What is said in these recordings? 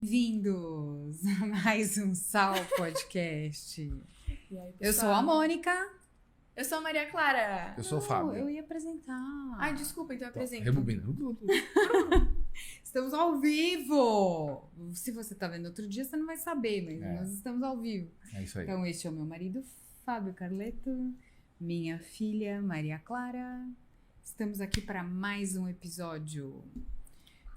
Bem-vindos a mais um Sal Podcast. E aí, Eu sou a Mônica. Eu sou a Maria Clara. Eu sou o Fábio. Eu ia apresentar. Ai, desculpa, então apresenta. Rebobina. Estamos ao vivo. Se você tá vendo outro dia, você não vai saber, mas nós estamos ao vivo. É isso aí. Então, este é o meu marido, Fábio Carleto, minha filha, Maria Clara. Estamos aqui para mais um episódio.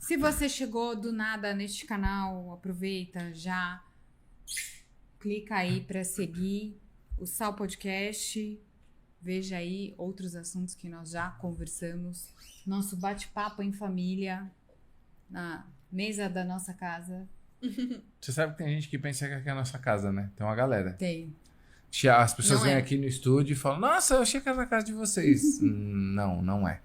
Se você chegou do nada neste canal, aproveita já, clica aí para seguir o Sal Podcast, veja aí outros assuntos que nós já conversamos, nosso bate-papo em família, na mesa da nossa casa. Você sabe que tem gente que pensa que aqui é a nossa casa, né? Tem uma galera. Tem. As pessoas Não vêm é. aqui no estúdio e falam, nossa, eu achei que era na casa de vocês. Não é.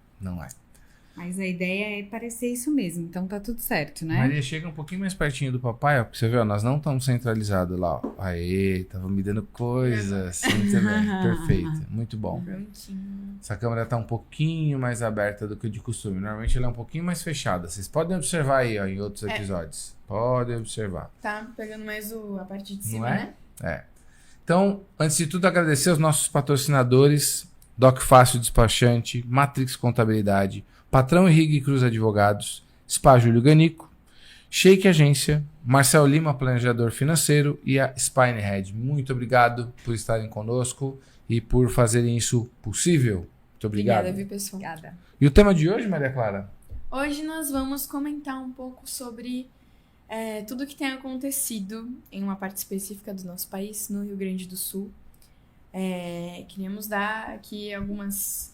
Mas a ideia é parecer isso mesmo, então tá tudo certo, né? Maria, chega um pouquinho mais pertinho do papai, ó, pra você ver, ó, nós não estamos centralizados lá, ó. Aê, tava me dando coisa assim também. Perfeito, muito bom. Prontinho. Essa câmera tá um pouquinho mais aberta do que de costume. Normalmente ela é um pouquinho mais fechada. Vocês podem observar aí, ó, em outros episódios. Podem observar. Tá pegando mais a parte de Não cima, é? né? É. Então, antes de tudo, agradecer aos nossos patrocinadores, Doc Fácil Despachante, Matrix Contabilidade, Patrão Henrique Cruz Advogados, Spa Júlio Ganico, Shake Agência, Marcel Lima Planejador Financeiro e a Spinehead. Muito obrigado por estarem conosco e por fazerem isso possível. Muito obrigado. Obrigada, viu, pessoal? Obrigada. E o tema de hoje, Maria Clara? Hoje nós vamos comentar um pouco sobre tudo que tem acontecido em uma parte específica do nosso país, no Rio Grande do Sul. Queríamos dar aqui algumas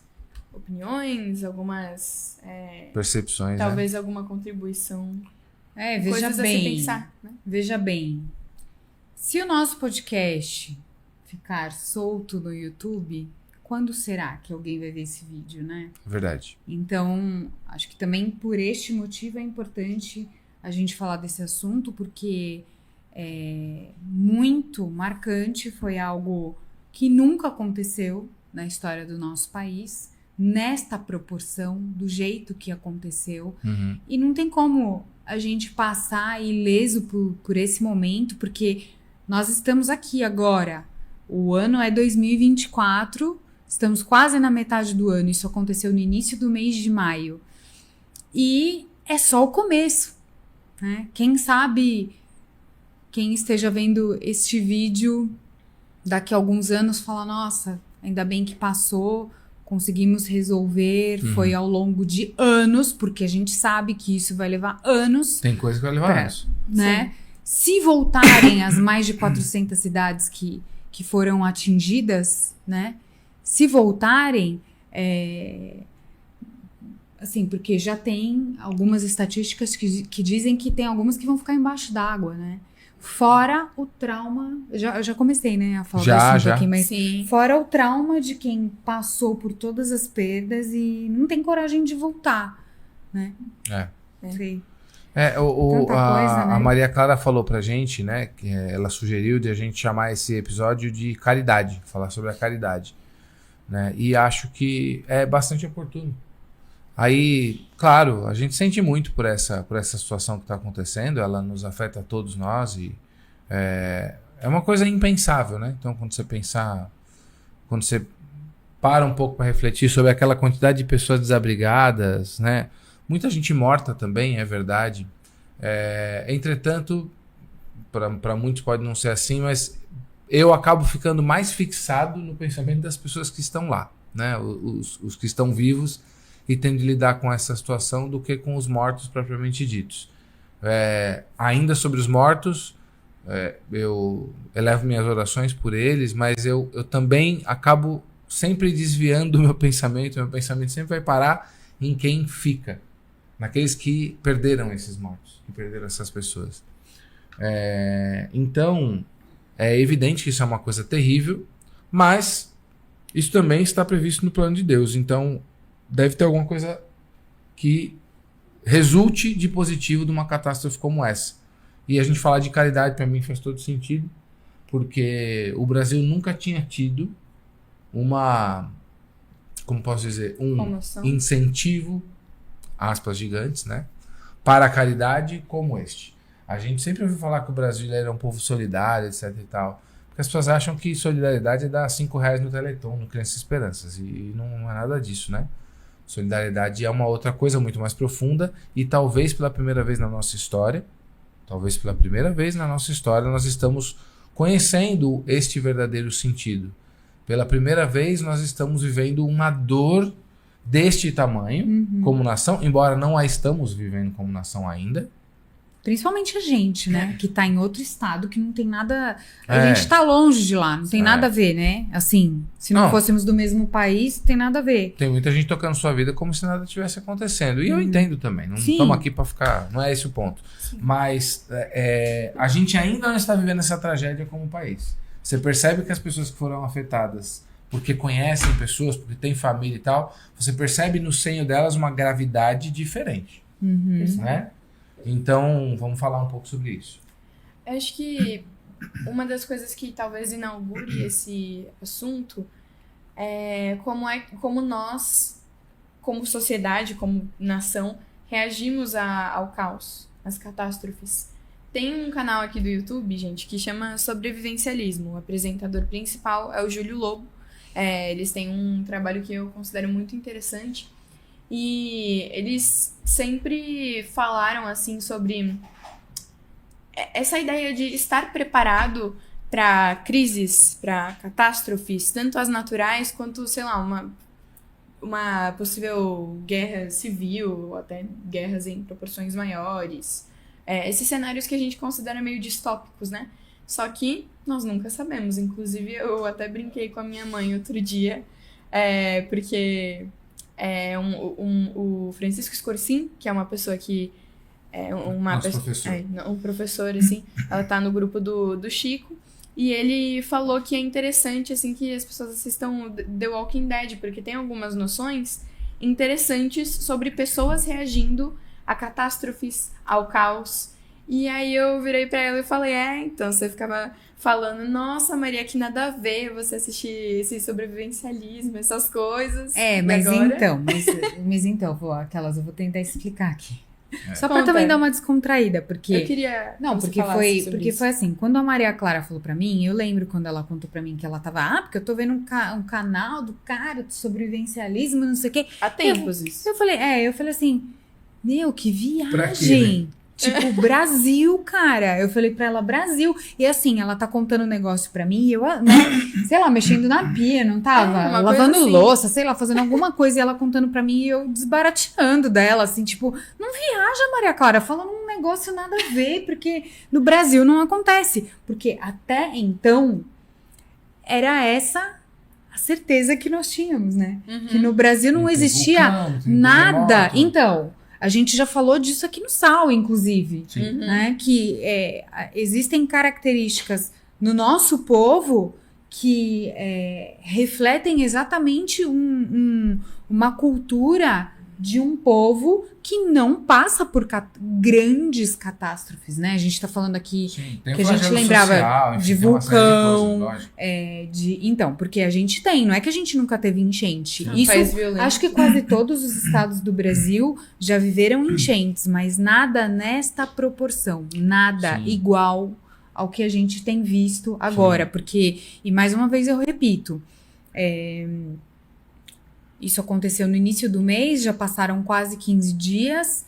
opiniões, algumas Percepções, talvez alguma contribuição, Veja coisas a se bem. pensar, né? Veja bem, se o nosso podcast ficar solto no YouTube, quando será que alguém vai ver esse vídeo, né? Verdade. Então, acho que também por este motivo é importante a gente falar desse assunto, porque é muito marcante, foi algo que nunca aconteceu na história do nosso país, nesta proporção, do jeito que aconteceu. Uhum. E não tem como a gente passar ileso por esse momento, porque nós estamos aqui agora. O ano é 2024, estamos quase na metade do ano. Isso aconteceu no início do mês de maio. E é só o começo, né? Quem sabe, quem esteja vendo este vídeo daqui a alguns anos fala, nossa, ainda bem que passou, conseguimos resolver, foi ao longo de anos, porque a gente sabe que isso vai levar anos, Tem coisa que vai levar anos. né? Se voltarem as mais de 400 cidades que foram atingidas, né? Se voltarem, assim, porque já tem algumas estatísticas que dizem que tem algumas que vão ficar embaixo d'água, né? Fora o trauma, eu já comecei, né, a falar do assunto aqui, mas Sim. fora o trauma de quem passou por todas as perdas e não tem coragem de voltar, né? Sei. Tanta coisa, né? A Maria Clara falou pra gente, né, que ela sugeriu de a gente chamar esse episódio de caridade, falar sobre a caridade, né, e acho que é bastante oportuno. Aí, claro, a gente sente muito por essa situação que está acontecendo, ela nos afeta a todos nós e é uma coisa impensável, né? Então, quando você para um pouco para refletir sobre aquela quantidade de pessoas desabrigadas, né? Muita gente morta também, é verdade. Entretanto, para muitos pode não ser assim, mas eu acabo ficando mais fixado no pensamento das pessoas que estão lá, né? Os que estão vivos e tendo de lidar com essa situação do que com os mortos propriamente ditos. Ainda sobre os mortos, eu elevo minhas orações por eles, mas eu também acabo sempre desviando o meu pensamento sempre vai parar em quem fica, naqueles que perderam esses mortos, que perderam essas pessoas. Então, é evidente que isso é uma coisa terrível, mas isso também está previsto no plano de Deus, então deve ter alguma coisa que resulte de positivo de uma catástrofe como essa. E a gente falar de caridade, para mim, faz todo sentido, porque o Brasil nunca tinha tido como posso dizer, Promoção. incentivo, aspas gigantes, né, para a caridade como este. A gente sempre ouviu falar que o Brasil era um povo solidário, etc e tal. Porque as pessoas acham que solidariedade é dar R$5 no Teleton, no Criança Esperanças. E não é nada disso, né? Solidariedade é uma outra coisa muito mais profunda e talvez pela primeira vez na nossa história, nós estamos conhecendo este verdadeiro sentido. Pela primeira vez nós estamos vivendo uma dor deste tamanho como nação, embora não a estamos vivendo como nação ainda. Principalmente a gente, né? Que tá em outro estado, que não tem nada... A gente tá longe de lá, não tem nada a ver, né? Assim, se não fôssemos do mesmo país, tem nada a ver. Tem muita gente tocando sua vida como se nada tivesse acontecendo. E eu entendo também, não estamos aqui pra ficar... Não é esse o ponto. Sim. Mas a gente ainda não está vivendo essa tragédia como país. Você percebe que as pessoas que foram afetadas, porque conhecem pessoas, porque têm família e tal, você percebe no seio delas uma gravidade diferente. Né? Então, vamos falar um pouco sobre isso. Acho que uma das coisas que talvez inaugure esse assunto é como nós, como sociedade, como nação, reagimos ao caos, às catástrofes. Tem um canal aqui do YouTube, gente, que chama Sobrevivencialismo. O apresentador principal é o Júlio Lobo. Eles têm um trabalho que eu considero muito interessante. E eles sempre falaram, assim, sobre essa ideia de estar preparado para crises, para catástrofes, tanto as naturais quanto, sei lá, uma possível guerra civil, ou até guerras em proporções maiores. Esses cenários que a gente considera meio distópicos, né? Só que nós nunca sabemos. Inclusive, eu até brinquei com a minha mãe outro dia, porque... o Francisco Scorsin, que é uma pessoa que um professor, assim, ela tá no grupo do Chico, e ele falou que é interessante, assim, que as pessoas assistam The Walking Dead, porque tem algumas noções interessantes sobre pessoas reagindo a catástrofes, ao caos. E aí eu virei pra ela e falei, então você ficava falando, nossa, Maria, que nada a ver você assistir esse sobrevivencialismo, essas coisas. Mas agora... então, eu vou tentar explicar aqui. Só pra também dar uma descontraída, porque... Eu queria... Não, porque foi assim, quando a Maria Clara falou pra mim, eu lembro quando ela contou pra mim que ela tava, porque eu tô vendo um canal do cara de sobrevivencialismo, não sei o quê. Há tempos isso. Eu falei assim, meu, que viagem. Pra quê, né? Tipo, Brasil, cara. Eu falei pra ela, Brasil. E assim, ela tá contando um negócio pra mim e eu, né, sei lá, mexendo na pia, não tava? Lavando assim. louça, sei lá, fazendo alguma coisa. E ela contando pra mim e eu desbarateando dela, assim, tipo, não viaja, Maria Clara, falando um negócio nada a ver, porque no Brasil não acontece. Porque até então, era essa a certeza que nós tínhamos, né? Que no Brasil não existia nada. Então... A gente já falou disso aqui no Sal, inclusive, né? Que existem características no nosso povo que refletem exatamente uma cultura de um povo que não passa por grandes catástrofes, né? A gente tá falando aqui que a gente lembrava social, enfim, de vulcão, então, porque a gente não é que a gente nunca teve enchente. Isso, acho que quase todos os estados do Brasil já viveram enchentes, mas nada nesta proporção, nada igual ao que a gente tem visto agora, porque, e mais uma vez eu repito, isso aconteceu no início do mês, já passaram quase 15 dias.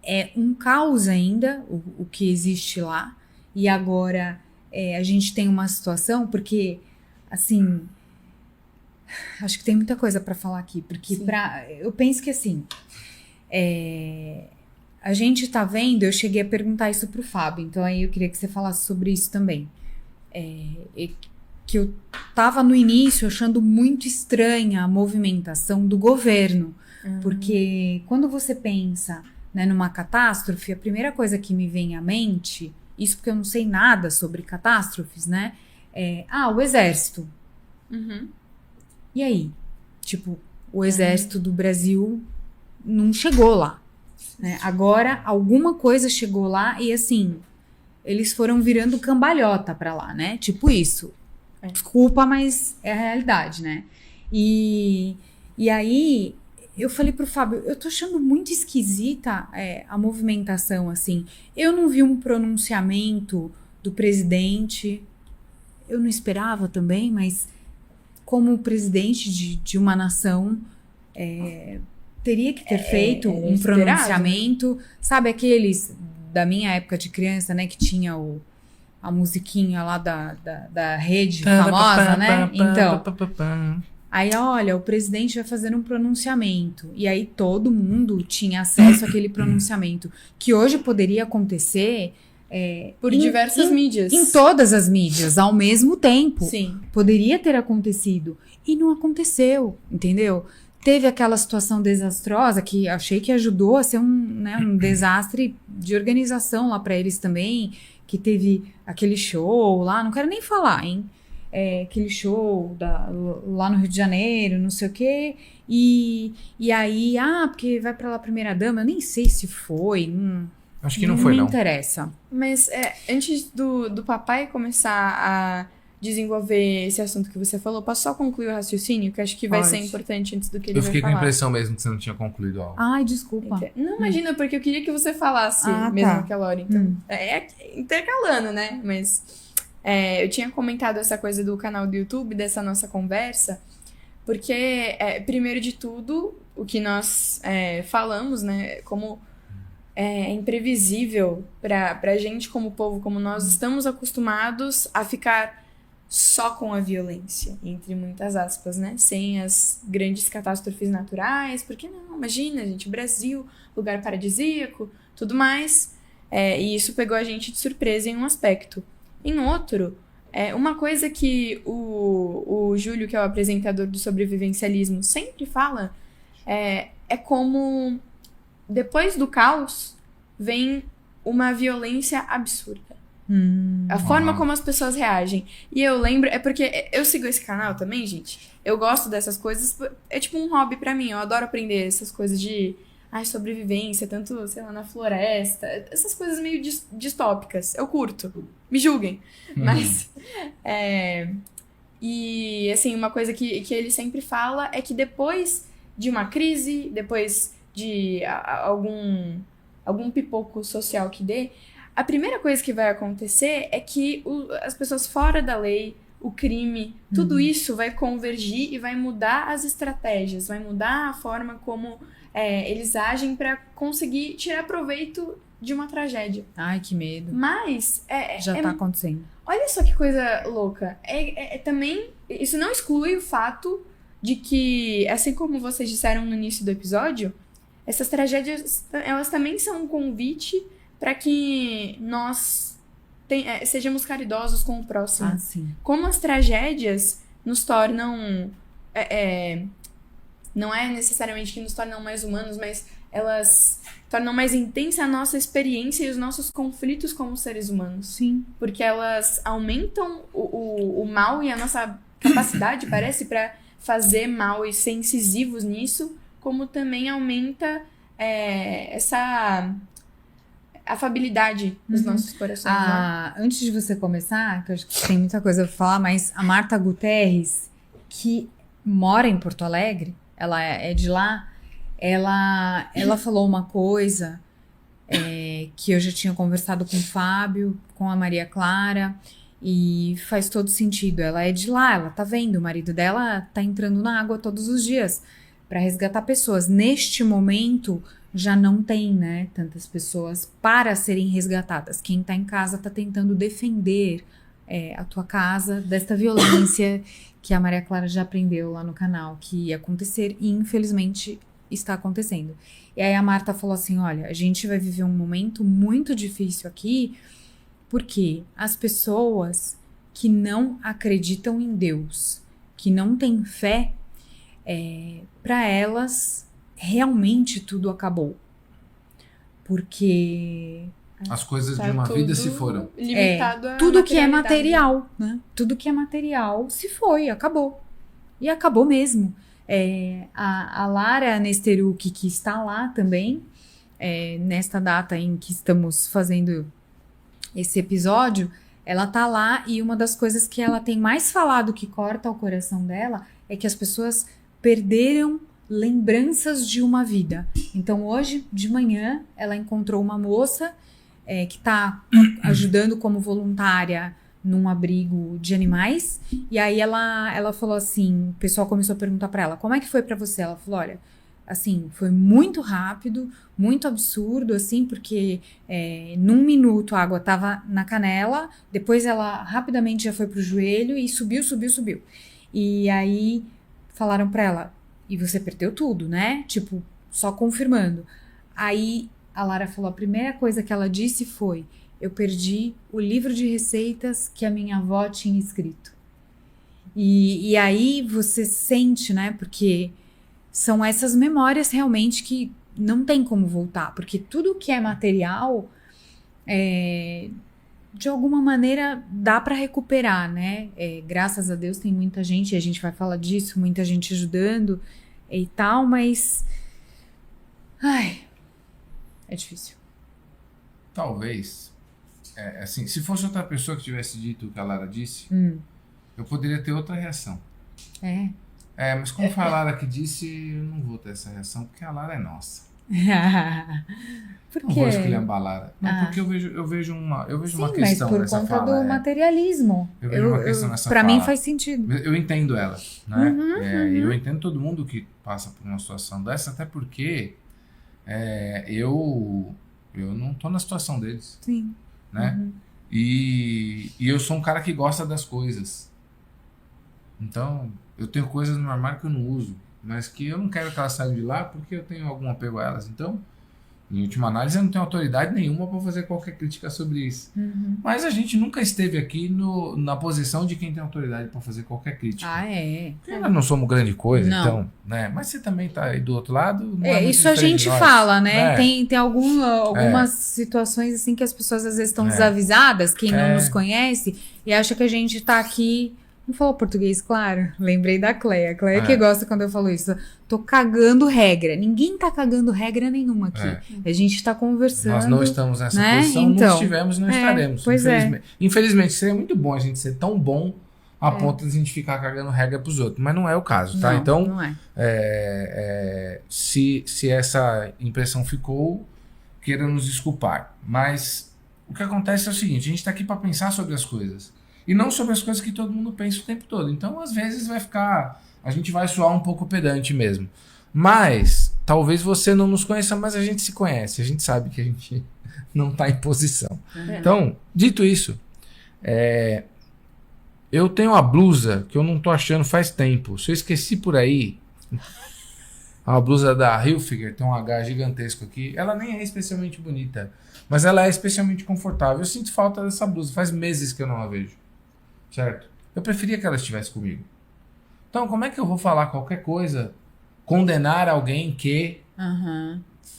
É um caos ainda o que existe lá. E agora a gente tem uma situação, porque, assim, acho que tem muita coisa para falar aqui. Porque eu penso que, assim, a gente tá vendo, eu cheguei a perguntar isso pro Fábio, então aí eu queria que você falasse sobre isso também. Que eu tava no início achando muito estranha a movimentação do governo. Porque quando você pensa, né, numa catástrofe, a primeira coisa que me vem à mente, isso porque eu não sei nada sobre catástrofes, né? O exército. E aí? Tipo, o exército do Brasil não chegou lá. Né? Agora, alguma coisa chegou lá e, assim, eles foram virando cambalhota pra lá, né? Tipo isso. Desculpa, mas é a realidade, né? E aí, eu falei pro Fábio, eu tô achando muito esquisita a movimentação, assim. Eu não vi um pronunciamento do presidente, eu não esperava também, mas como presidente de uma nação, teria que ter feito um esperado, pronunciamento. Sabe aqueles da minha época de criança, né, que tinha a musiquinha lá da rede famosa, né? Então, aí, olha, o presidente vai fazer um pronunciamento. E aí todo mundo tinha acesso àquele pronunciamento. Que hoje poderia acontecer Por diversas mídias. em todas as mídias, ao mesmo tempo. Sim. Poderia ter acontecido. E não aconteceu, entendeu? Teve aquela situação desastrosa que achei que ajudou a ser um desastre de organização lá para eles também. Que teve aquele show lá, não quero nem falar, hein? Aquele show lá no Rio de Janeiro, não sei o quê. E aí, porque vai pra lá a primeira-dama. Eu nem sei se foi. Acho que não foi, me não. interessa. Mas antes do papai começar a desenvolver esse assunto que você falou, posso só concluir o raciocínio? Que acho que vai ser Pode. importante antes do que ele Eu vai fiquei com falar. a impressão mesmo que você não tinha concluído algo. Ai, desculpa. Não, imagina, porque eu queria que você falasse Ah, mesmo tá. aquela hora. Então, intercalando, né? Mas eu tinha comentado essa coisa do canal do YouTube, dessa nossa conversa, porque, primeiro de tudo, o que nós falamos, né? Como é imprevisível pra gente como povo, como nós estamos acostumados a ficar só com a violência, entre muitas aspas, né? Sem as grandes catástrofes naturais, porque não, imagina, gente, Brasil, lugar paradisíaco, tudo mais. E isso pegou a gente de surpresa em um aspecto. Em outro, uma coisa que o Júlio, que é o apresentador do sobrevivencialismo, sempre fala, é como depois do caos vem uma violência absurda. A forma como as pessoas reagem. E eu lembro, porque eu sigo esse canal também, gente. Eu gosto dessas coisas. É tipo um hobby pra mim. Eu adoro aprender essas coisas de sobrevivência, tanto, sei lá, na floresta. Essas coisas meio distópicas. Eu curto. Me julguem. Mas. E, assim, uma coisa que ele sempre fala é que depois de uma crise, depois de algum pipoco social que dê, a primeira coisa que vai acontecer é que as pessoas fora da lei, o crime, tudo isso vai convergir e vai mudar as estratégias, vai mudar a forma como eles agem para conseguir tirar proveito de uma tragédia. Ai, que medo. Mas Já tá acontecendo. olha só que coisa louca. Também, isso não exclui o fato de que, assim como vocês disseram no início do episódio, essas tragédias, elas também são um convite para que nós sejamos caridosos com o próximo. Ah, sim. Como as tragédias nos tornam... não é necessariamente que nos tornam mais humanos, mas elas tornam mais intensa a nossa experiência e os nossos conflitos como seres humanos. Sim. Porque elas aumentam o mal e a nossa capacidade, parece, para fazer mal e ser incisivos nisso, como também aumenta essa afabilidade dos nossos corações. Né? Antes de você começar, que eu acho que tem muita coisa pra falar, mas a Marta Guterres, que mora em Porto Alegre, ela é de lá, ela falou uma coisa que eu já tinha conversado com o Fábio, com a Maria Clara, e faz todo sentido. Ela é de lá, ela tá vendo, o marido dela tá entrando na água todos os dias para resgatar pessoas. Neste momento, já não tem, né, tantas pessoas para serem resgatadas. Quem tá em casa tá tentando defender a tua casa desta violência que a Maria Clara já aprendeu lá no canal, que ia acontecer e infelizmente está acontecendo. E aí a Marta falou assim, olha, a gente vai viver um momento muito difícil aqui, porque as pessoas que não acreditam em Deus, que não têm fé, para elas realmente tudo acabou. Porque as coisas Tá de uma vida se tudo foram. Limitado a tudo que é materialidade. material, né? Tudo que é material se foi, acabou. E acabou mesmo. A Lara Nesteruk, que está lá também, nesta data em que estamos fazendo esse episódio, ela tá lá e uma das coisas que ela tem mais falado que corta o coração dela é que as pessoas perderam lembranças de uma vida. Então, hoje de manhã, ela encontrou uma moça que está ajudando como voluntária num abrigo de animais. E aí ela falou assim, o pessoal começou a perguntar para ela, como é que foi para você? Ela falou, olha, assim, foi muito rápido, muito absurdo, assim, porque num minuto a água tava na canela, depois ela rapidamente já foi pro joelho e subiu. E aí falaram para ela, e você perdeu tudo, né? Tipo, só confirmando. Aí a Lara falou, a primeira coisa que ela disse foi, eu perdi o livro de receitas que a minha avó tinha escrito. E aí você sente, né? Porque são essas memórias realmente que não tem como voltar. Porque tudo que é material, de alguma maneira, dá para recuperar, né? Graças a Deus tem muita gente, e a gente vai falar disso, muita gente ajudando e tal, mas... Ai, é difícil. Talvez... assim, se fosse outra pessoa que tivesse dito o que a Lara disse, eu poderia ter outra reação. Mas como foi a Lara que disse, eu não vou ter essa reação, porque a Lara é nossa. Por quê? Não vou esculhambar a Lara. Não, porque eu vejo uma Sim, uma questão mas nessa por conta fala. do materialismo. Eu vejo uma questão nessa pra fala. mim faz sentido. Eu entendo ela, né? E eu entendo todo mundo que passa por uma situação dessa, até porque eu não tô na situação deles. Sim. Né? E eu sou um cara que gosta das coisas. Então, eu tenho coisas no meu armário que eu não uso, mas que eu não quero que elas saiam de lá porque eu tenho algum apego a elas. Então, em última análise, eu não tenho autoridade nenhuma para fazer qualquer crítica sobre isso. Mas a gente nunca esteve aqui na posição de quem tem autoridade para fazer qualquer crítica. Porque nós não somos grande coisa, Não. então, né? Mas você também tá aí do outro lado. Não é muito Isso a diferente gente de nós. fala, né? Tem algumas situações assim que as pessoas às vezes estão desavisadas, quem não nos conhece, e acha que a gente tá aqui. Não falou português, claro? Lembrei da Cleia. A Cleia que gosta quando eu falo isso. Tô cagando regra. Ninguém tá cagando regra nenhuma aqui. A gente tá conversando. Nós não estamos nessa posição, Então, não estivemos e não estaremos. Pois infelizmente. Infelizmente, seria muito bom a gente ser tão bom a ponto de a gente ficar cagando regra pros outros. Mas não é o caso, tá? Não, então, não é. Se essa impressão ficou, queira nos desculpar. Mas o que acontece é o seguinte, a gente tá aqui para pensar sobre as coisas. E não sobre as coisas que todo mundo pensa o tempo todo. Então, às vezes, a gente vai soar um pouco pedante mesmo. Mas, talvez você não nos conheça, mas a gente se conhece. A gente sabe que a gente não está em posição. Então, dito isso, eu tenho uma blusa que eu não tô achando faz tempo. Se eu esqueci por aí, uma blusa da Hilfiger, tem um H gigantesco aqui. Ela nem é especialmente bonita, mas ela é especialmente confortável. Eu sinto falta dessa blusa. Faz meses que eu não a vejo. Certo? Eu preferia que ela estivesse comigo. Então, como é que eu vou falar qualquer coisa, condenar alguém que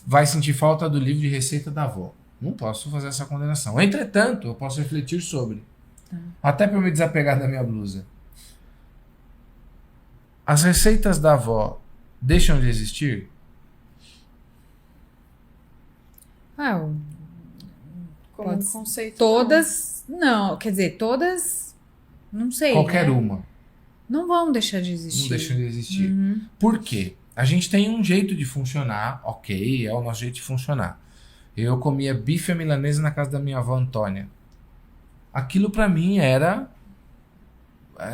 vai sentir falta do livro de receita da avó? Não posso fazer essa condenação. Entretanto, eu posso refletir sobre. Até para eu me desapegar da minha blusa. As receitas da avó deixam de existir? Como Pode conceito. Todas, não. Quer dizer, todas, não sei. Qualquer né? uma. Não vão deixar de existir. Não deixam de existir. Por quê? A gente tem um jeito de funcionar, ok, é o nosso jeito de funcionar. Eu comia bife à milanesa na casa da minha avó Antônia. Aquilo pra mim era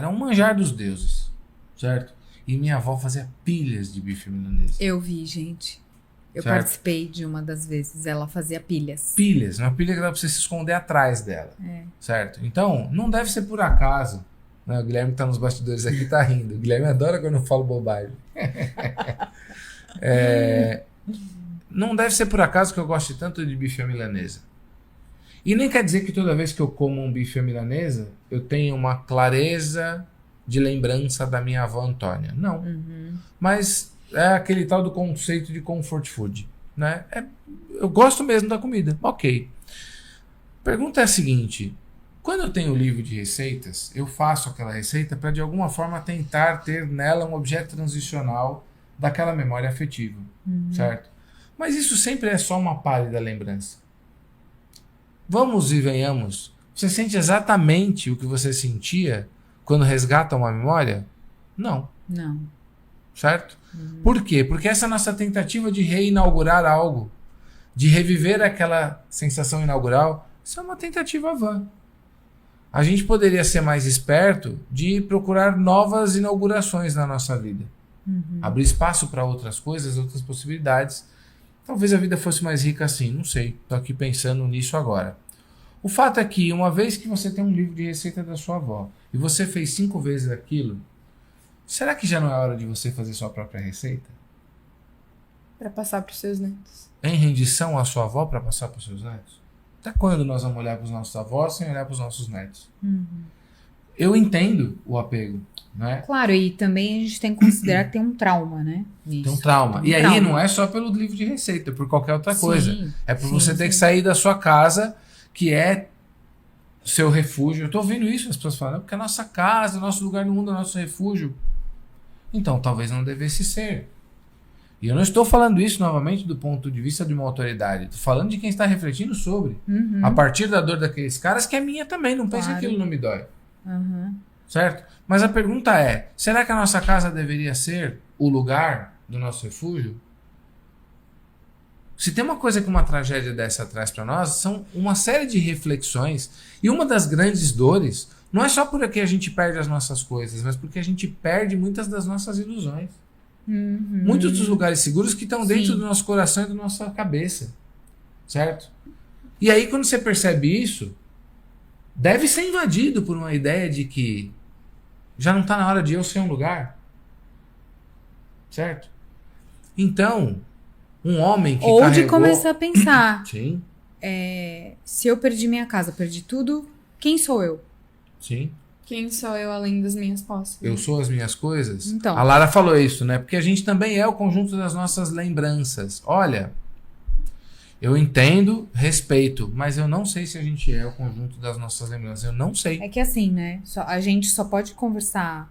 um manjar dos deuses, certo? E minha avó fazia pilhas de bife à milanesa. Eu vi, gente. Eu Certo. participei de uma das vezes. Ela fazia pilhas. Pilhas, uma pilha que dá pra você se esconder atrás dela, certo? Então, não deve ser por acaso. Né? O Guilherme que tá nos bastidores aqui tá rindo. O Guilherme adora quando eu falo bobagem. Não deve ser por acaso que eu goste tanto de bife à milanesa. E nem quer dizer que toda vez que eu como um bife à milanesa, eu tenho uma clareza de lembrança da minha avó Antônia. Não. Mas é aquele tal do conceito de comfort food. Né? Eu gosto mesmo da comida. Ok. Pergunta é a seguinte. Quando eu tenho o livro de receitas, eu faço aquela receita para de alguma forma tentar ter nela um objeto transicional daquela memória afetiva. Certo? Mas isso sempre é só uma pálida lembrança. Vamos e venhamos. Você sente exatamente o que você sentia quando resgata uma memória? Não. Não. certo? Por quê? Porque essa nossa tentativa de reinaugurar algo, de reviver aquela sensação inaugural, isso é uma tentativa vã. A gente poderia ser mais esperto de procurar novas inaugurações na nossa vida. Abrir espaço para outras coisas, outras possibilidades. Talvez a vida fosse mais rica assim, não sei. Estou aqui pensando nisso agora. O fato é que, uma vez que você tem um livro de receita da sua avó e você fez 5 vezes aquilo, será que já não é hora de você fazer sua própria receita? Para passar para os seus netos. Em rendição à sua avó para passar para os seus netos? Até quando nós vamos olhar para os nossos avós sem olhar para os nossos netos? Eu entendo o apego, né? Claro, e também a gente tem que considerar que tem um trauma, né? Tem um trauma. Tem um E aí trauma. não é só pelo livro de receita, é por qualquer outra coisa. Sim, É por sim, você ter sim. que sair da sua casa, que é seu refúgio. Eu tô ouvindo isso, as pessoas falando, porque é a nossa casa, nosso lugar no mundo é nosso refúgio. Então, talvez não devesse ser. E eu não estou falando isso novamente do ponto de vista de uma autoridade. Estou falando de quem está refletindo sobre. A partir da dor daqueles caras, que é minha também. Não pense que Claro. aquilo não me dói. Uhum. Certo? Mas a pergunta é, será que a nossa casa deveria ser o lugar do nosso refúgio? Se tem uma coisa que uma tragédia dessa traz para nós, são uma série de reflexões. E uma das grandes dores não é só porque a gente perde as nossas coisas, mas porque a gente perde muitas das nossas ilusões. Muitos dos lugares seguros que estão dentro Sim. do nosso coração e da nossa cabeça. Certo? E aí, quando você percebe isso, deve ser invadido por uma ideia de que já não está na hora de eu ser um lugar. Certo? Então, um homem que Ou de carregou... começar a pensar, Sim, se eu perdi minha casa, perdi tudo, quem sou eu? sim. Quem sou eu além das minhas posses? Eu sou as minhas coisas. Então. A Lara falou isso, né? Porque a gente também é o conjunto das nossas lembranças. Olha, eu entendo, respeito, mas eu não sei se a gente é o conjunto das nossas lembranças. Eu não sei. É que assim, né? A gente só pode conversar,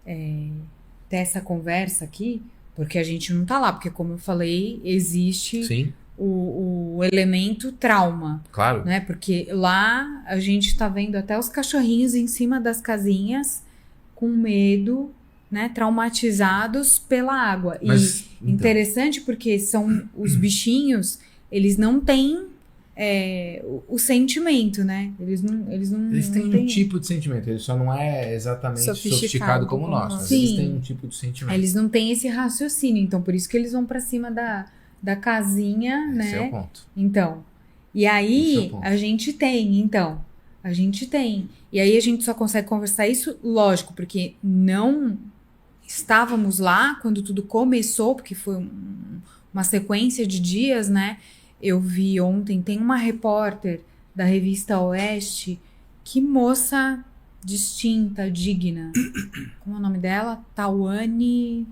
ter essa conversa aqui, porque a gente não tá lá. Porque, como eu falei, existe Sim, o elemento trauma, claro. né? Porque lá a gente tá vendo até os cachorrinhos em cima das casinhas com medo, né? Traumatizados pela água. Mas, E então, interessante porque são os bichinhos, eles não têm o sentimento, né? Eles não eles não têm têm- um tipo de sentimento. Ele só não é exatamente Sofisticado sofisticado como como nós. nós. Mas eles Sim. têm um tipo de sentimento. Eles não têm esse raciocínio, então por isso que eles vão pra cima da casinha, Esse é né? o ponto. Então, e Esse é aí o ponto. a gente tem, então, a gente tem. E aí a gente só consegue conversar isso, lógico, porque não estávamos lá quando tudo começou, porque foi uma sequência de dias, né? Eu vi ontem, tem uma repórter da revista Oeste, que moça distinta, digna. Como é o nome dela? Tawane...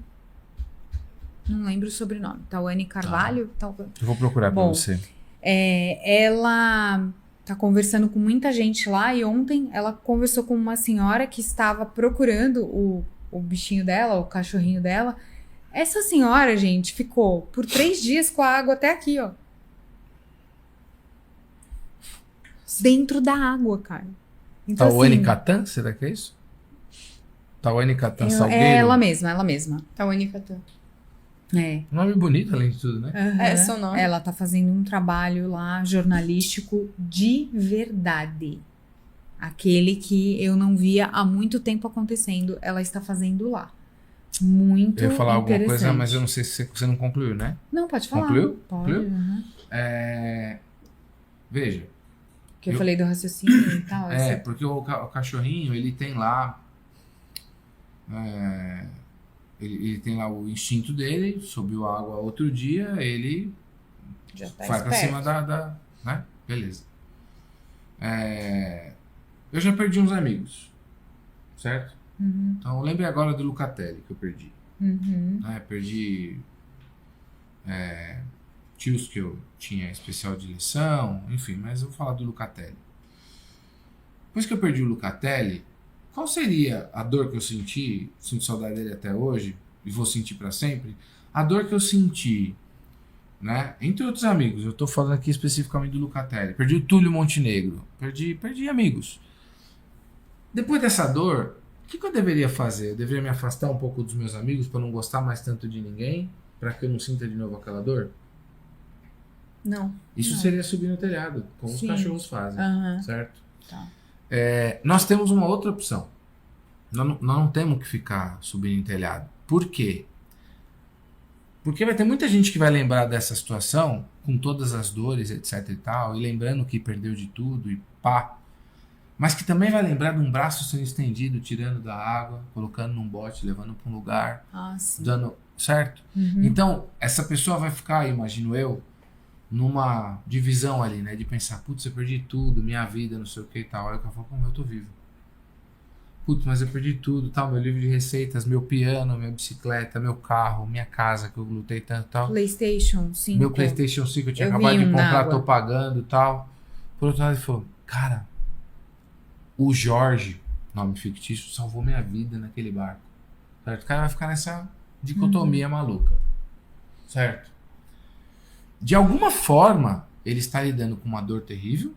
Não lembro o sobrenome. Tawane Carvalho? Eu vou procurar pra Bom, você. Ela tá conversando com muita gente lá e ontem ela conversou com uma senhora que estava procurando o bichinho dela, o cachorrinho dela. Essa senhora, gente, ficou por 3 dias com a água até aqui, ó. Dentro da água, cara. Então, Tawane assim, Catan, será que é isso? Tawane Catan Salgueiro. é ela mesma, ela mesma. Tá única. É. Nome bonito, além de tudo, né? É, seu nome. Ela tá fazendo um trabalho lá jornalístico de verdade. Aquele que eu não via há muito tempo acontecendo, ela está fazendo lá. Muito Eu ia falar alguma coisa, interessante. mas eu não sei se você não concluiu, né? Não, pode falar. Concluiu? Pode. Concluiu? Uhum. Veja, Que eu Eu- falei do raciocínio e tal. porque o cachorrinho, ele tem lá... ele tem lá o instinto dele, subiu a água outro dia, ele já tá vai pra esperto. cima né? Beleza. Eu já perdi uns amigos, certo? Uhum, Então, lembre agora do Lucatelli que eu perdi. uhum, Né? Perdi tios que eu tinha especial de lição, enfim, mas eu vou falar do Lucatelli. Depois que eu perdi o Lucatelli, qual seria a dor que eu senti? Sinto saudade dele até hoje e vou sentir para sempre. A dor que eu senti, né? Entre outros amigos, eu tô falando aqui especificamente do Lucatelli. Perdi o Túlio Montenegro, perdi amigos. Depois dessa dor, O que eu deveria fazer? Eu deveria me afastar um pouco dos meus amigos para não gostar mais tanto de ninguém? Para que eu não sinta de novo aquela dor? Não. Isso Não. seria subir no telhado, como Sim. os cachorros fazem, Aham. certo? Tá. Nós temos uma outra opção. Nós não temos que ficar subindo em telhado. Por quê? Porque vai ter muita gente que vai lembrar dessa situação, com todas as dores, etc e tal, e lembrando que perdeu de tudo e pá. Mas que também vai lembrar de um braço sendo estendido, tirando da água, colocando num bote, levando para um lugar, Ah, sim. dando... Certo? Uhum. Então, essa pessoa vai ficar, imagino eu, numa divisão ali, né? De pensar, putz, eu perdi tudo, minha vida, não sei o que e tal. Olha que ela fala, como eu tô vivo. Putz, mas eu perdi tudo, tal, meu livro de receitas, meu piano, minha bicicleta, meu carro, minha casa, que eu lutei tanto e tal. PlayStation 5. Meu PlayStation 5 eu tinha Eu acabado vi de um na comprar, água. tô pagando e tal. Por outro lado, ele falou, cara, o Jorge, nome fictício, salvou minha vida naquele barco. Certo? O cara vai ficar nessa dicotomia maluca. Certo? De alguma forma, ele está lidando com uma dor terrível,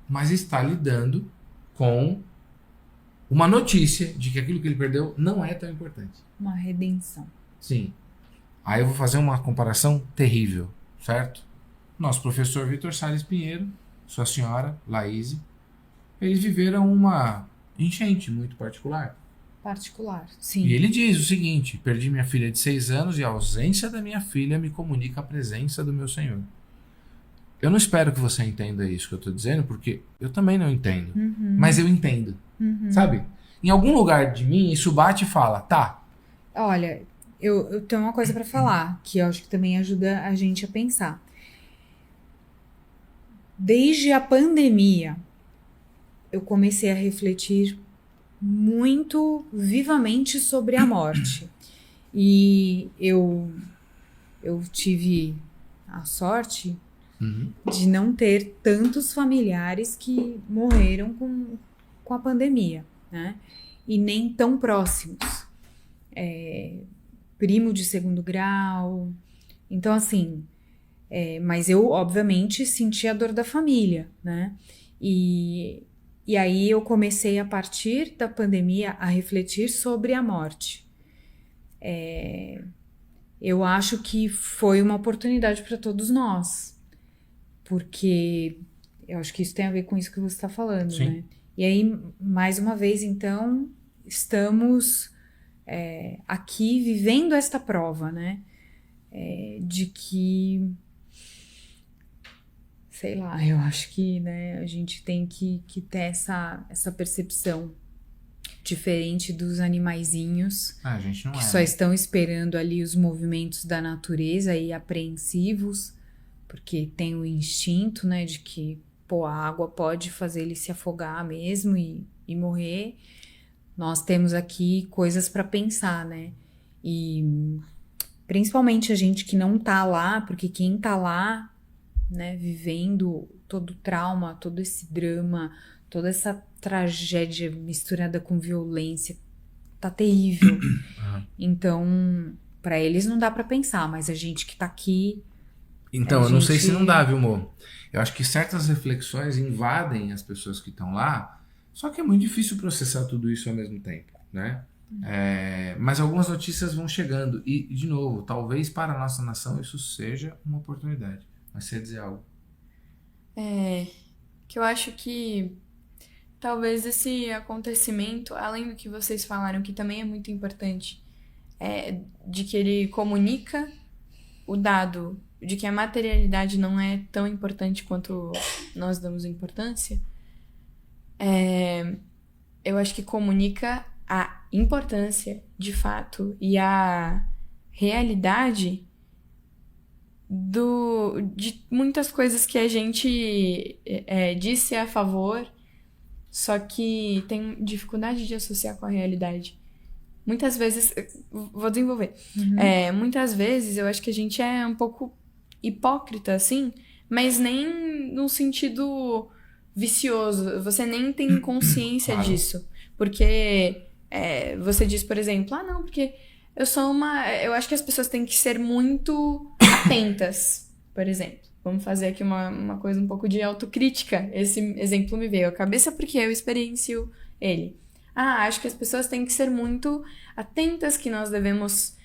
mas está lidando com uma notícia de que aquilo que ele perdeu não é tão importante. Uma redenção. Sim. Aí eu vou fazer uma comparação terrível, certo? Nosso professor Vitor Salles Pinheiro, sua senhora, Laís, eles viveram uma enchente muito particular. Particular. Sim. E ele diz o seguinte, perdi minha filha de 6 anos e a ausência da minha filha me comunica a presença do meu Senhor. Eu não espero que você entenda isso que eu estou dizendo, porque eu também não entendo. Uhum. Mas eu entendo. Uhum. Sabe? Em algum lugar de mim, isso bate e fala, tá, Olha, eu tenho uma coisa pra falar, que eu acho que também ajuda a gente a pensar. Desde a pandemia, eu comecei a refletir muito vivamente sobre a morte. E eu tive a sorte de não ter tantos familiares que morreram com a pandemia, né? E nem tão próximos. Primo de segundo grau. Então, assim, mas eu, obviamente, senti a dor da família, né? E aí eu comecei, a partir da pandemia, a refletir sobre a morte. Eu acho que foi uma oportunidade para todos nós, porque eu acho que isso tem a ver com isso que você está falando, Sim. né? E aí, mais uma vez, então, estamos aqui vivendo esta prova, né? De que, sei lá, eu acho que, né, a gente tem que ter essa percepção diferente dos animaizinhos a gente não que é. só né? estão esperando ali os movimentos da natureza e apreensivos, porque tem o instinto, né, de que, pô, a água pode fazer ele se afogar mesmo e morrer. Nós temos aqui coisas para pensar, né? E principalmente a gente que não tá lá, porque quem tá lá, né, vivendo todo o trauma, todo esse drama, toda essa tragédia misturada com violência, tá terrível. Então, para eles não dá para pensar, mas a gente que tá aqui, Então, a eu não sei gente- se não dá, viu, Mo? Eu acho que certas reflexões invadem as pessoas que estão lá, só que é muito difícil processar tudo isso ao mesmo tempo, né? Mas algumas notícias vão chegando e, de novo, talvez para a nossa nação isso seja uma oportunidade. Mas você ia dizer algo. Que eu acho que talvez esse acontecimento, além do que vocês falaram, que também é muito importante, de que ele comunica o dado de que a materialidade não é tão importante quanto nós damos importância, eu acho que comunica a importância, de fato, e a realidade de muitas coisas que a gente disse a favor, só que tem dificuldade de associar com a realidade. Muitas vezes, vou desenvolver. Muitas vezes eu acho que a gente é um pouco hipócrita, assim, mas nem num sentido vicioso. Você nem tem consciência Claro. disso. Porque você diz, por exemplo, não, porque eu acho que as pessoas têm que ser muito atentas, por exemplo. Vamos fazer aqui uma coisa um pouco de autocrítica. Esse exemplo me veio à cabeça porque eu experiencio ele. acho que as pessoas têm que ser muito atentas, que nós devemos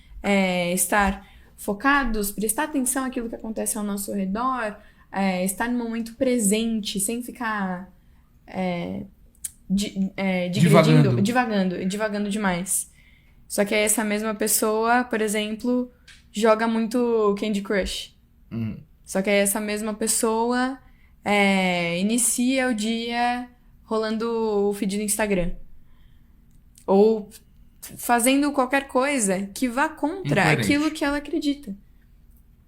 estar focados, prestar atenção àquilo que acontece ao nosso redor, estar no momento presente, sem ficar divagando demais. Só que aí essa mesma pessoa, por exemplo, joga muito Candy Crush. Só que aí essa mesma pessoa inicia o dia rolando o feed do Instagram. Ou fazendo qualquer coisa que vá contra aquilo que ela acredita.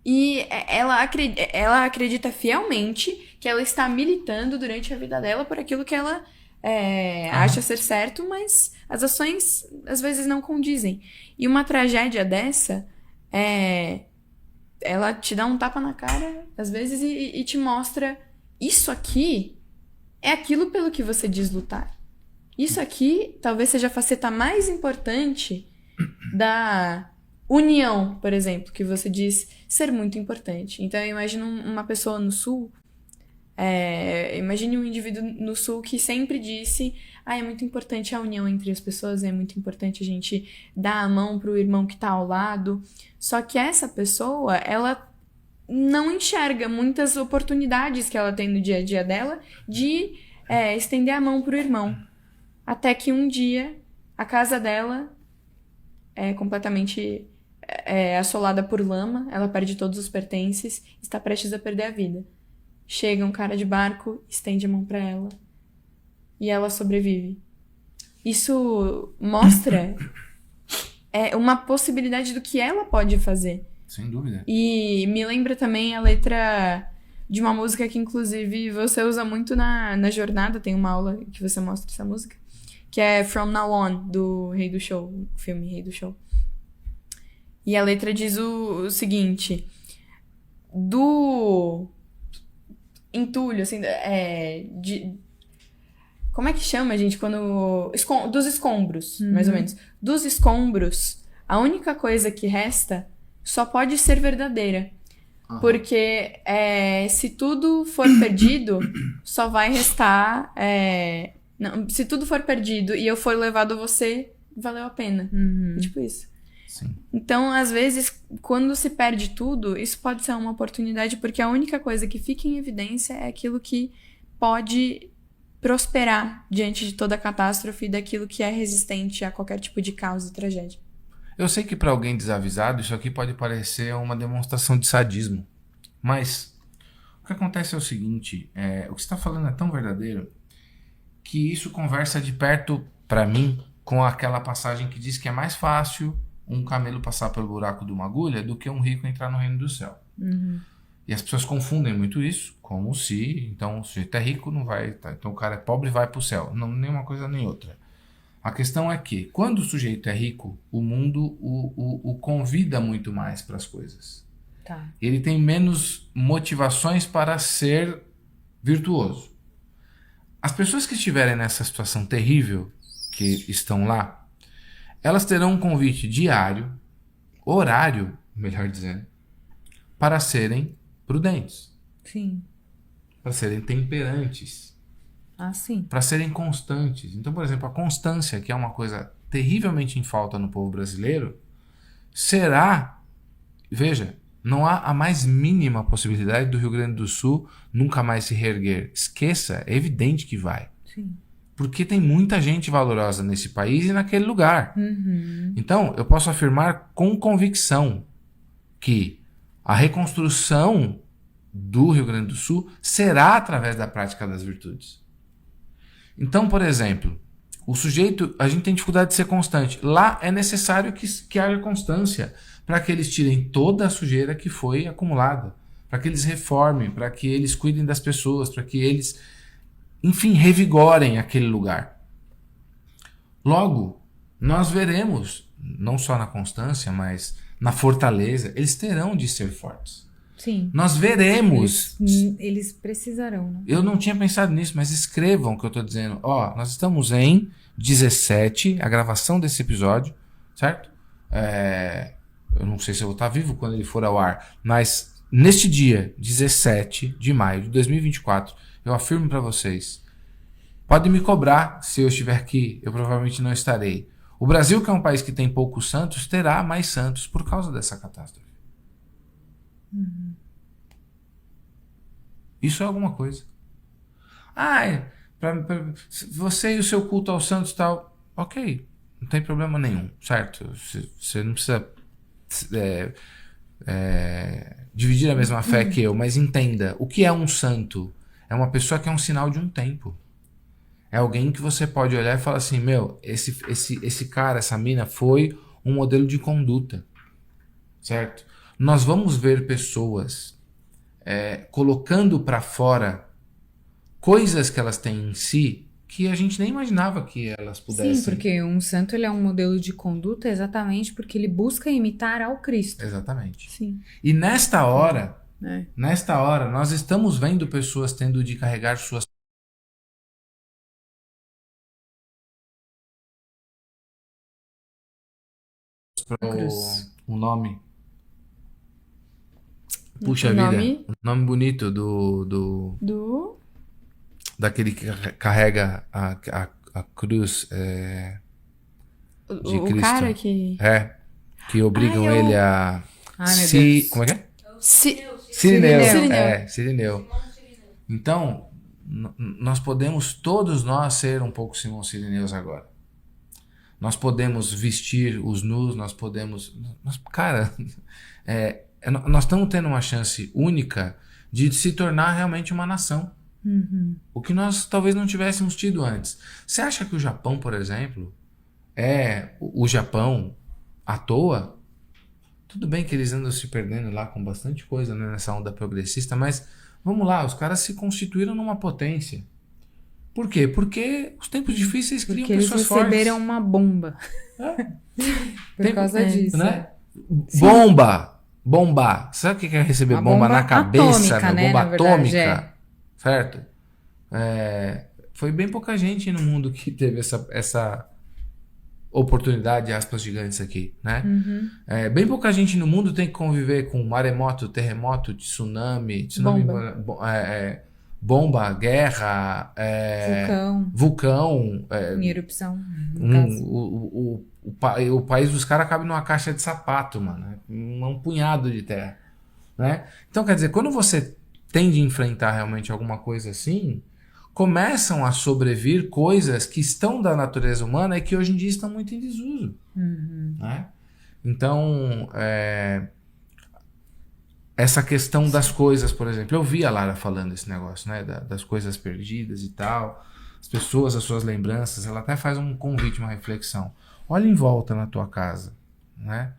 E ela acredita fielmente que ela está militando durante a vida dela por aquilo que ela acha ser certo, mas as ações às vezes não condizem. E uma tragédia dessa ela te dá um tapa na cara, às vezes, e te mostra: isso aqui é aquilo pelo que você diz lutar. Isso aqui talvez seja a faceta mais importante da união, por exemplo, que você diz ser muito importante. Então, eu imagino uma pessoa no Sul, imagine um indivíduo no Sul que sempre disse: é muito importante a união entre as pessoas, é muito importante a gente dar a mão pro irmão que tá ao lado. Só que essa pessoa, ela não enxerga muitas oportunidades que ela tem no dia a dia dela de estender a mão pro irmão. Até que um dia, a casa dela é completamente assolada por lama, ela perde todos os pertences, está prestes a perder a vida. Chega um cara de barco, estende a mão pra ela e ela sobrevive. Isso mostra uma possibilidade do que ela pode fazer. Sem dúvida. E me lembra também a letra de uma música que, inclusive, você usa muito na jornada. Tem uma aula que você mostra essa música, que é From Now On, do Rei do Show, o filme Rei do Show. E a letra diz o seguinte: do entulho, assim, como é que chama, gente, quando... dos escombros, mais ou menos. Dos escombros, a única coisa que resta só pode ser verdadeira. Porque se tudo for perdido, só vai restar... não, se tudo for perdido e eu for levado a você, valeu a pena. É tipo isso. Sim. Então, às vezes, quando se perde tudo, isso pode ser uma oportunidade, porque a única coisa que fica em evidência é aquilo que pode prosperar diante de toda a catástrofe e daquilo que é resistente a qualquer tipo de caos e tragédia. Eu sei que para alguém desavisado isso aqui pode parecer uma demonstração de sadismo, mas o que acontece é o seguinte: o que você está falando é tão verdadeiro que isso conversa de perto, para mim, com aquela passagem que diz que é mais fácil um camelo passar pelo buraco de uma agulha do que um rico entrar no reino do céu. E as pessoas confundem muito isso, como se, então, o sujeito é rico, não vai, então o cara é pobre e vai para o céu. Não, nem uma coisa nem outra. A questão é que, quando o sujeito é rico, o mundo o convida muito mais para as coisas. Tá. Ele tem menos motivações para ser virtuoso. As pessoas que estiverem nessa situação terrível, que estão lá, elas terão um convite diário, horário, melhor dizendo, para serem prudentes. Sim. Para serem temperantes. Sim. Para serem constantes. Então, por exemplo, a constância, que é uma coisa terrivelmente em falta no povo brasileiro, será... Veja, não há a mais mínima possibilidade do Rio Grande do Sul nunca mais se reerguer. Esqueça, é evidente que vai. Sim. Porque tem muita gente valorosa nesse país e naquele lugar. Então, eu posso afirmar com convicção que a reconstrução do Rio Grande do Sul será através da prática das virtudes. Então, por exemplo, o sujeito, a gente tem dificuldade de ser constante. Lá é necessário que haja constância para que eles tirem toda a sujeira que foi acumulada, para que eles reformem, para que eles cuidem das pessoas, para que eles, enfim, revigorem aquele lugar. Logo, nós veremos, não só na constância, mas na fortaleza, eles terão de ser fortes. Sim. Nós veremos. Eles precisarão, né? Eu não tinha pensado nisso, mas escrevam o que eu estou dizendo. Nós estamos em 17, a gravação desse episódio, certo? Eu não sei se eu vou estar vivo quando ele for ao ar, mas neste dia, 17 de maio de 2024, eu afirmo para vocês Pode me cobrar se eu estiver aqui, eu provavelmente não estarei. O Brasil, que é um país que tem poucos santos, terá mais santos por causa dessa catástrofe. Isso é alguma coisa. Você e o seu culto aos santos e tal, ok, não tem problema nenhum, certo? Você não precisa dividir a mesma fé que eu, mas entenda, o que é um santo? É uma pessoa que é um sinal de um tempo. É alguém que você pode olhar e falar assim, meu, esse cara, essa mina foi um modelo de conduta, certo? Nós vamos ver pessoas colocando para fora coisas que elas têm em si que a gente nem imaginava que elas pudessem. Sim, porque um santo ele é um modelo de conduta exatamente porque ele busca imitar ao Cristo. Exatamente. Sim. E nesta hora, nós estamos vendo pessoas tendo de carregar suas o nome. Puxa vida. O nome bonito daquele que carrega a cruz de Cristo. O cara que... que obrigam ele a... Como é que é? Cirineu. Cirineu. Então, nós podemos, todos nós, ser um pouco Simão Cirineus agora. Nós podemos vestir os nus, nós podemos... Cara, nós estamos tendo uma chance única de se tornar realmente uma nação. O que nós talvez não tivéssemos tido antes. Você acha que o Japão, por exemplo, é o Japão à toa? Tudo bem que eles andam se perdendo lá com bastante coisa, né, nessa onda progressista, mas vamos lá, os caras se constituíram numa potência. Por quê? Porque os tempos difíceis criam pessoas fortes. Eles receberam uma bomba. Por causa disso. Né? Bomba. Sabe o que é receber uma bomba na cabeça? Atômica, né? Bomba atômica. Verdade, certo? Foi bem pouca gente no mundo que teve essa oportunidade, aspas gigantes aqui, né? Bem pouca gente no mundo tem que conviver com maremoto, terremoto, tsunami, bomba, guerra, vulcão, em erupção. O país dos caras cabe numa caixa de sapato, mano, um punhado de terra, né? Então, quer dizer, quando você tende a enfrentar realmente alguma coisa assim, começam a sobrevir coisas que estão da natureza humana e que hoje em dia estão muito em desuso, né? Então, essa questão das coisas, por exemplo, eu vi a Lara falando esse negócio, né, das coisas perdidas e tal, as pessoas, as suas lembranças, ela até faz um convite, uma reflexão. Olha em volta na tua casa, né?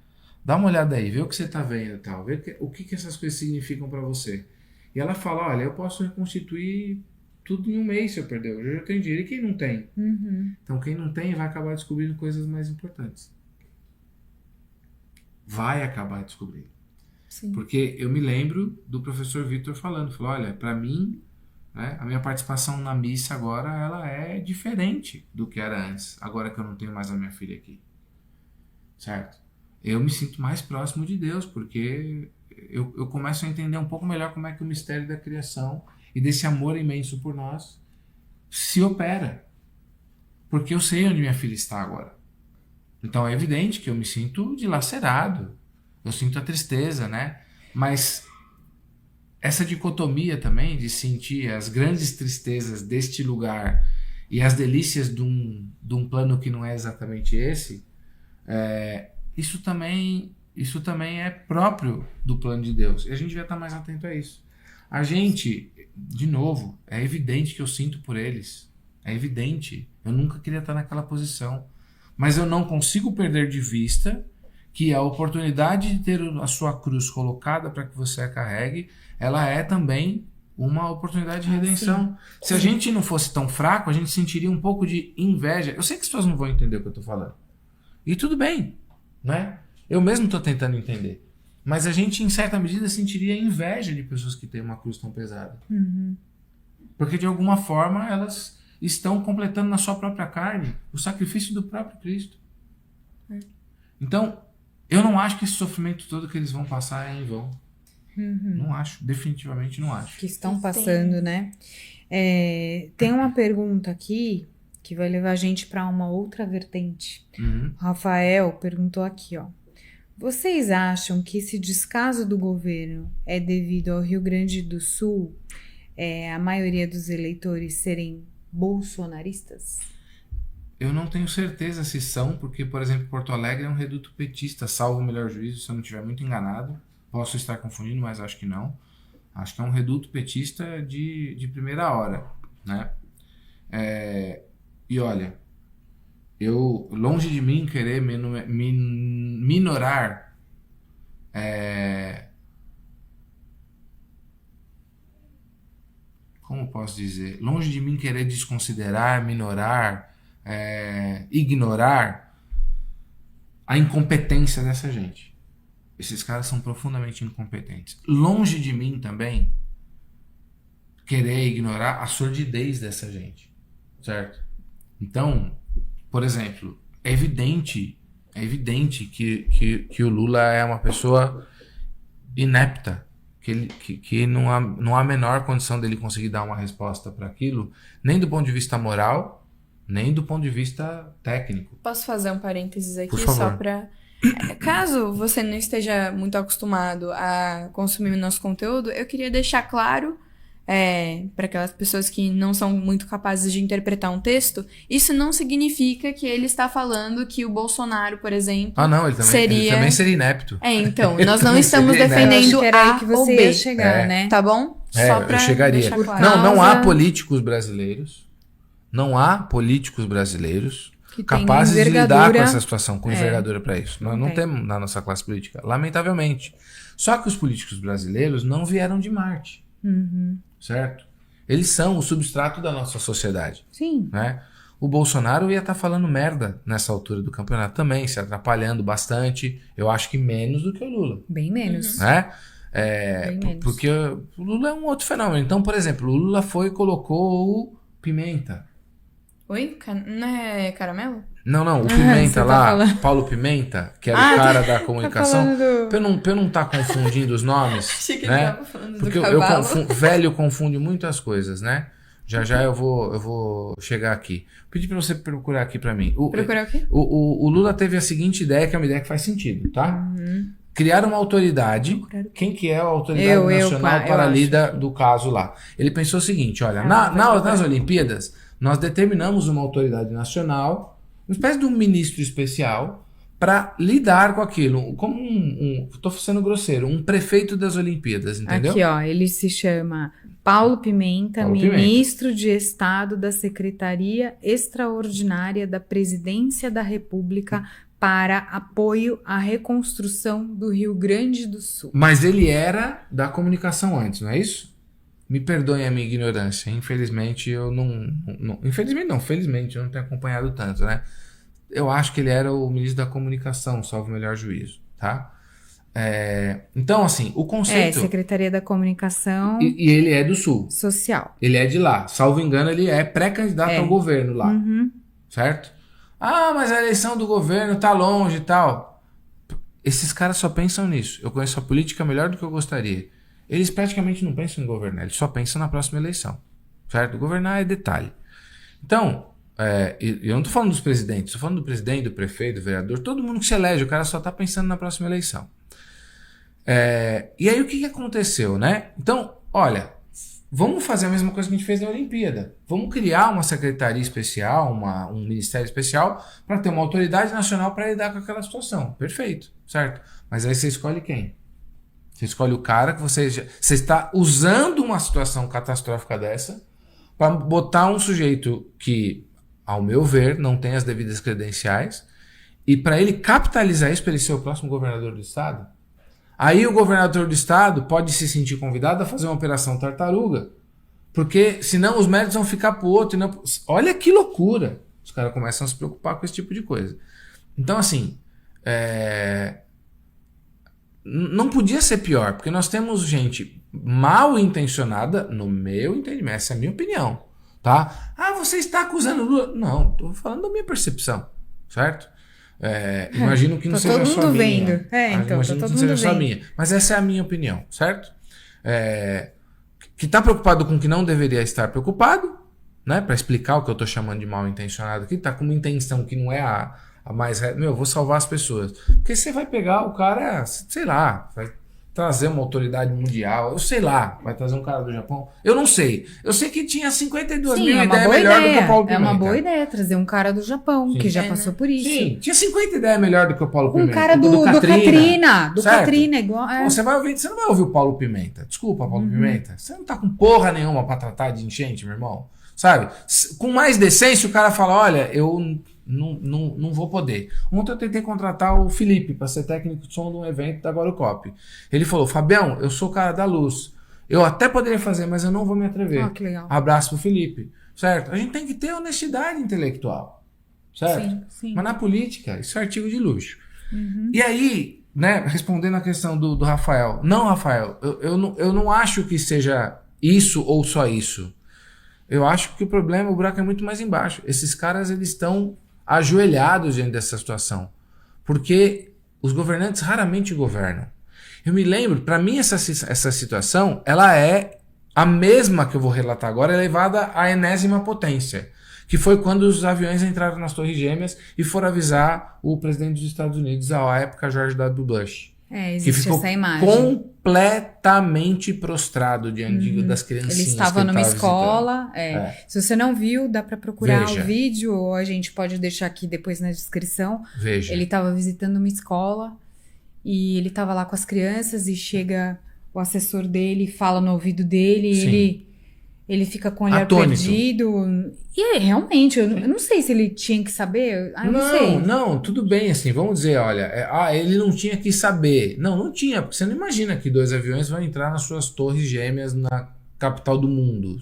Dá uma olhada aí, vê o que você tá vendo e tal, vê o que essas coisas significam para você. E ela fala, olha, eu posso reconstituir tudo em um mês se eu perder, eu já tenho dinheiro. E quem não tem? Então quem não tem vai acabar descobrindo coisas mais importantes. Vai acabar descobrindo. Sim. Porque eu me lembro do professor Vitor falou, olha, para mim, né, a minha participação na missa agora, ela é diferente do que era antes, agora que eu não tenho mais a minha filha aqui. Certo? Eu me sinto mais próximo de Deus, porque eu começo a entender um pouco melhor como é que o mistério da criação e desse amor imenso por nós se opera. Porque eu sei onde minha filha está agora. Então é evidente que eu me sinto dilacerado. Eu sinto a tristeza, né? Mas essa dicotomia também de sentir as grandes tristezas deste lugar e as delícias de um plano que não é exatamente esse, isso também é próprio do plano de Deus. E a gente vai estar mais atento a isso. A gente, de novo, é evidente que eu sinto por eles. É evidente. Eu nunca queria estar naquela posição. Mas eu não consigo perder de vista que a oportunidade de ter a sua cruz colocada para que você a carregue, ela é também uma oportunidade de redenção. Sim. Se a gente não fosse tão fraco, a gente sentiria um pouco de inveja. Eu sei que as pessoas não vão entender o que eu estou falando. E tudo bem, né? Eu mesmo estou tentando entender. Mas a gente, em certa medida, sentiria inveja de pessoas que têm uma cruz tão pesada. Porque, de alguma forma, elas estão completando na sua própria carne o sacrifício do próprio Cristo. Então, eu não acho que esse sofrimento todo que eles vão passar é em vão. Não acho, definitivamente não acho. Que estão passando, né? Tem uma pergunta aqui que vai levar a gente para uma outra vertente. Uhum. O Rafael perguntou aqui, ó. Vocês acham que esse descaso do governo é devido ao Rio Grande do Sul, a maioria dos eleitores serem bolsonaristas? Eu não tenho certeza se são, porque, por exemplo, Porto Alegre é um reduto petista, salvo o melhor juízo, se eu não estiver muito enganado. Posso estar confundindo, mas acho que não. Acho que é um reduto petista de primeira hora, né? E olha, longe de mim querer minorar como posso dizer? Longe de mim querer desconsiderar, minorar, ignorar a incompetência dessa gente. Esses caras são profundamente incompetentes. Longe de mim também querer ignorar a sordidez dessa gente, certo? Então, por exemplo, é evidente que o Lula é uma pessoa inepta, que não há a menor condição dele conseguir dar uma resposta para aquilo, nem do ponto de vista moral, nem do ponto de vista técnico. Posso fazer um parênteses aqui Por favor. só para... Caso você não esteja muito acostumado a consumir o nosso conteúdo, eu queria deixar claro para aquelas pessoas que não são muito capazes de interpretar um texto, isso não significa que ele está falando que o Bolsonaro, por exemplo, não, ele também seria inepto. Então, nós não estamos Seria inepto. defendendo Acho que era A aí que ou você B, ia chegar, né? tá bom? Só pra eu chegaria. deixar claro. Não há políticos brasileiros, Que capazes tem de lidar envergadura. com essa situação, com envergadura para isso. Nós não temos na nossa classe política, lamentavelmente. Só que os políticos brasileiros não vieram de Marte, certo? Eles são o substrato da nossa sociedade. Sim. Né? O Bolsonaro ia estar falando merda nessa altura do campeonato também, se atrapalhando bastante. Eu acho que menos do que o Lula. Bem menos. Né? Bem menos. Porque o Lula é um outro fenômeno. Então, por exemplo, o Lula foi e colocou o Pimenta. Oi? Não é caramelo? Não, o você Pimenta tá lá, falando. Paulo Pimenta, que era o cara da comunicação. falando do- Pra eu não estar confundindo os nomes, Achei que ele né? tava falando Porque do eu cavalo. velho confunde muitas coisas, né? Já eu vou chegar aqui. Pedi pra você procurar aqui pra mim. Procurar o quê? O Lula teve a seguinte ideia, que é uma ideia que faz sentido, tá? Criar uma autoridade. Quem que é a autoridade nacional para a lida do caso lá? Ele pensou o seguinte, olha, nas Olimpíadas, nós determinamos uma autoridade nacional, uma espécie de um ministro especial, para lidar com aquilo, como tô sendo grosseiro, um prefeito das Olimpíadas, entendeu? Aqui, ó, ele se chama Paulo Pimenta, ministro de Estado da Secretaria Extraordinária da Presidência da República para apoio à reconstrução do Rio Grande do Sul. Mas ele era da comunicação antes, não é isso? Me perdoem a minha ignorância. Infelizmente eu felizmente eu não tenho acompanhado tanto, né? Eu acho que ele era o ministro da comunicação, salvo o melhor juízo, tá? Então, assim, o conceito... Secretaria da Comunicação E ele é do Sul. Social. Ele é de lá. Salvo engano, ele é pré-candidato ao governo lá. Certo? Mas a eleição do governo tá longe e tal. Esses caras só pensam nisso. Eu conheço a política melhor do que eu gostaria. Eles praticamente não pensam em governar. Eles só pensam na próxima eleição. Certo? Governar é detalhe. Então, eu não tô falando dos presidentes. Tô falando do presidente, do prefeito, do vereador. Todo mundo que se elege. O cara só tá pensando na próxima eleição. E aí o que aconteceu, né? Então, olha, vamos fazer a mesma coisa que a gente fez na Olimpíada. Vamos criar uma secretaria especial, um ministério especial, para ter uma autoridade nacional para lidar com aquela situação. Perfeito, certo? Mas aí você escolhe quem? Você escolhe o cara que você está usando uma situação catastrófica dessa para botar um sujeito que, ao meu ver, não tem as devidas credenciais e para ele capitalizar isso para ele ser o próximo governador do estado. Aí o governador do estado pode se sentir convidado a fazer uma operação tartaruga, porque senão os méritos vão ficar pro outro. E não... Olha que loucura! Os caras começam a se preocupar com esse tipo de coisa. Então, assim, não podia ser pior, porque nós temos gente mal intencionada, no meu entendimento, essa é a minha opinião, tá? Você está acusando o Lula? Não, tô falando da minha percepção, certo? Imagino que não seja só minha. Então, Imagino que não seja só minha. Mas essa é a minha opinião, certo? que tá preocupado com o que não deveria estar preocupado, né? Para explicar o que eu tô chamando de mal intencionado aqui, tá com uma intenção que não é a mais... Meu, eu vou salvar as pessoas. Porque você vai pegar o cara, sei lá, vai trazer uma autoridade mundial, eu sei lá, vai trazer um cara do Japão, eu não sei. Eu sei que tinha 52 mil ideias melhor do que o Paulo Pimenta. É uma boa ideia trazer um cara do Japão, que já passou por isso. Sim, tinha 50 ideias melhor do que o Paulo Pimenta. Um cara do Katrina. Do Katrina, igual. Pô, você não vai ouvir o Paulo Pimenta. Desculpa, Paulo Pimenta. Você não tá com porra nenhuma pra tratar de enchente, meu irmão. Sabe? Com mais decência, o cara fala, olha, eu não vou poder. Ontem eu tentei contratar o Felipe para ser técnico de som de um evento da Guarocop. Ele falou, Fabião, eu sou o cara da luz. Eu até poderia fazer, mas eu não vou me atrever. Que legal. Abraço pro Felipe. Certo? A gente tem que ter honestidade intelectual. Certo? Sim, sim. Mas na política, isso é artigo de luxo. E aí, né, respondendo a questão do Rafael. Não, Rafael, eu não acho que seja isso ou só isso. Eu acho que o problema, o buraco é muito mais embaixo. Esses caras, eles estão ajoelhados diante dessa situação. Porque os governantes raramente governam. Eu me lembro, para mim essa situação, ela é a mesma que eu vou relatar agora, elevada à enésima potência. Que foi quando os aviões entraram nas Torres Gêmeas e foram avisar o presidente dos Estados Unidos, à época, George W. Bush. Existe que ficou essa imagem. Completamente prostrado diante das criancinhas. Ele estava numa escola. Se você não viu, dá para procurar o vídeo, ou a gente pode deixar aqui depois na descrição. Veja. Ele estava visitando uma escola e ele estava lá com as crianças e chega o assessor dele, fala no ouvido dele, e ele fica com o olhar perdido. E realmente, eu não sei se ele tinha que saber. Eu não sei. Não, tudo bem, assim, vamos dizer, olha, ele não tinha que saber. Não tinha, porque você não imagina que 2 aviões vão entrar nas suas torres gêmeas na capital do mundo.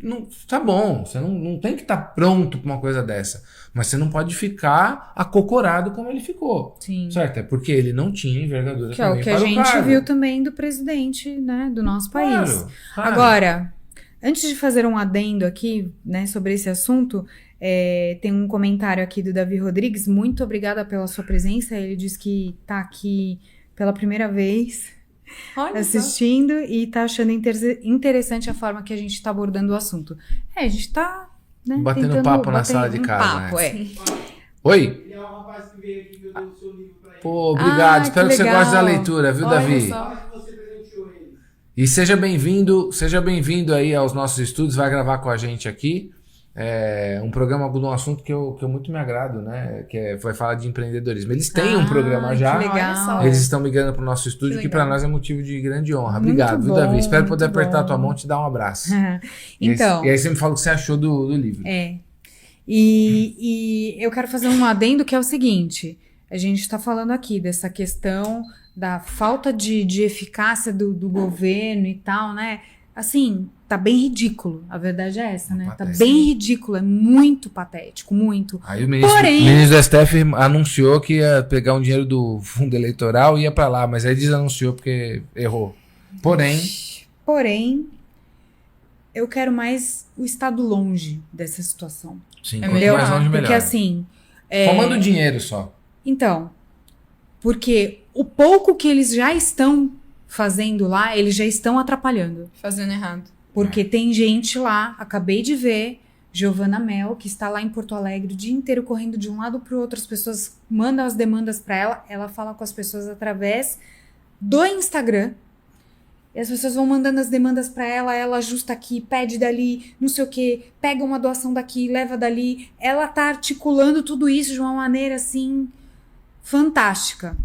Não, tá bom, você não tem que estar pronto para uma coisa dessa. Mas você não pode ficar acocorado como ele ficou. Sim. Certo? É porque ele não tinha envergadura que é o que a gente viu também do presidente, né, do nosso país. Claro. Agora, antes de fazer um adendo aqui, né, sobre esse assunto, tem um comentário aqui do Davi Rodrigues. Muito obrigada pela sua presença. Ele diz que tá aqui pela primeira vez assistindo e tá achando interessante a forma que a gente tá abordando o assunto. A gente tá, né, batendo papo na sala de casa. Papo, Oi? Ele é um rapaz que veio aqui que eu dei o seu livro pra ele. Pô, obrigado. Espero que você goste da leitura, viu, Davi? E seja bem-vindo aí aos nossos estúdios, vai gravar com a gente aqui. Um programa de um assunto que eu muito me agrado, né? Vai falar de empreendedorismo. Eles têm um programa já. Que legal. Eles estão migrando para o nosso estúdio, que para nós é motivo de grande honra. Obrigado, viu, Davi? Espero poder apertar a tua mão e te dar um abraço. Então. E aí você me fala o que você achou do livro. E eu quero fazer um adendo que é o seguinte: a gente está falando aqui dessa questão da falta de eficácia do governo e tal, né? Assim, tá bem ridículo. A verdade é essa, né? Tá bem ridículo, é muito patético, muito. Aí o ministro do STF anunciou que ia pegar um dinheiro do fundo eleitoral e ia pra lá, mas aí desanunciou porque errou. Porém, eu quero mais o Estado longe dessa situação. Sim, quanto mais longe, melhor. Porque assim... Tomando dinheiro só. Então, porque o pouco que eles já estão fazendo lá, eles já estão atrapalhando. Fazendo errado. Porque tem gente lá, acabei de ver, Giovana Mel, que está lá em Porto Alegre o dia inteiro correndo de um lado para o outro, as pessoas mandam as demandas para ela fala com as pessoas através do Instagram, e as pessoas vão mandando as demandas para ela ajusta aqui, pede dali, não sei o que, pega uma doação daqui, leva dali, ela tá articulando tudo isso de uma maneira assim, fantástica.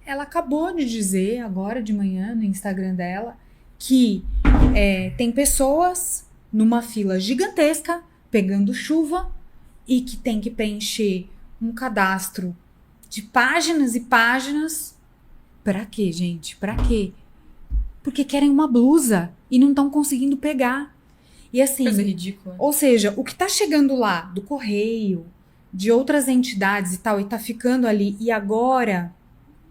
Ela acabou de dizer, agora de manhã, no Instagram dela, que tem pessoas numa fila gigantesca, pegando chuva, e que tem que preencher um cadastro de páginas e páginas. Pra quê, gente? Pra quê? Porque querem uma blusa e não estão conseguindo pegar. E assim, coisa ridícula. Ou seja, o que tá chegando lá do correio, de outras entidades e tal, e tá ficando ali, e agora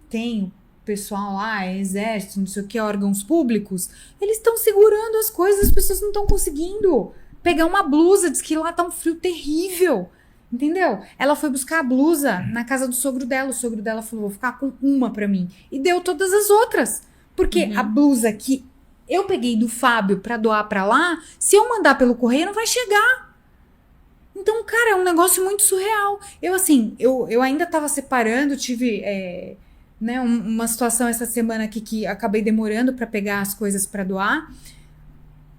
tem pessoal lá, exército, não sei o que, órgãos públicos, eles estão segurando as coisas, as pessoas não estão conseguindo pegar uma blusa, diz que lá tá um frio terrível, entendeu? Ela foi buscar a blusa na casa do sogro dela, o sogro dela falou, vou ficar com uma pra mim, e deu todas as outras, porque a blusa que eu peguei do Fábio pra doar pra lá, se eu mandar pelo correio não vai chegar. Então, cara, é um negócio muito surreal. Eu ainda tava separando, tive né, uma situação essa semana aqui que acabei demorando pra pegar as coisas pra doar.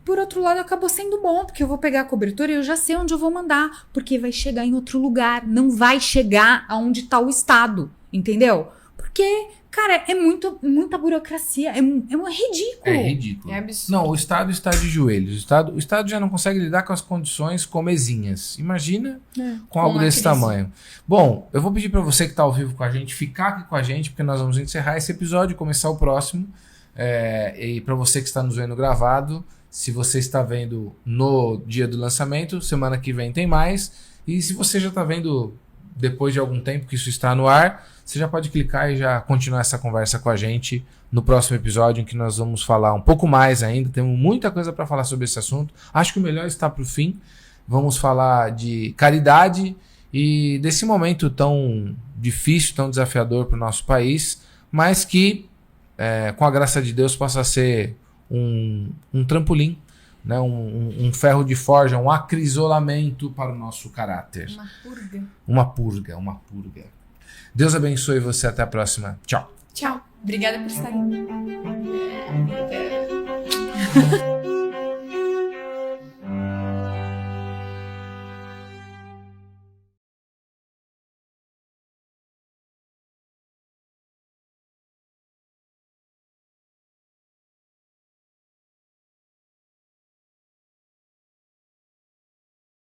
Por outro lado, acabou sendo bom, porque eu vou pegar a cobertura e eu já sei onde eu vou mandar, porque vai chegar em outro lugar, não vai chegar aonde tá o estado, entendeu? Porque, cara, é muita burocracia, é ridículo. É ridículo. É absurdo. Não, o Estado está de joelhos. O Estado já não consegue lidar com as condições comezinhas. Imagina com algo uma desse crise. tamanho. Bom, eu vou pedir para você que está ao vivo com a gente ficar aqui com a gente, porque nós vamos encerrar esse episódio e começar o próximo. E para você que está nos vendo gravado, se você está vendo no dia do lançamento, semana que vem tem mais. E se você já está vendo depois de algum tempo que isso está no ar, você já pode clicar e já continuar essa conversa com a gente no próximo episódio, em que nós vamos falar um pouco mais ainda. Temos muita coisa para falar sobre esse assunto. Acho que o melhor está para o fim. Vamos falar de caridade e desse momento tão difícil, tão desafiador para o nosso país, mas que, com a graça de Deus, possa ser um trampolim, né? Um ferro de forja, um acrisolamento para o nosso caráter. Uma purga. Uma purga. Deus abençoe você. Até a próxima. Tchau. Tchau. Obrigada por estarem.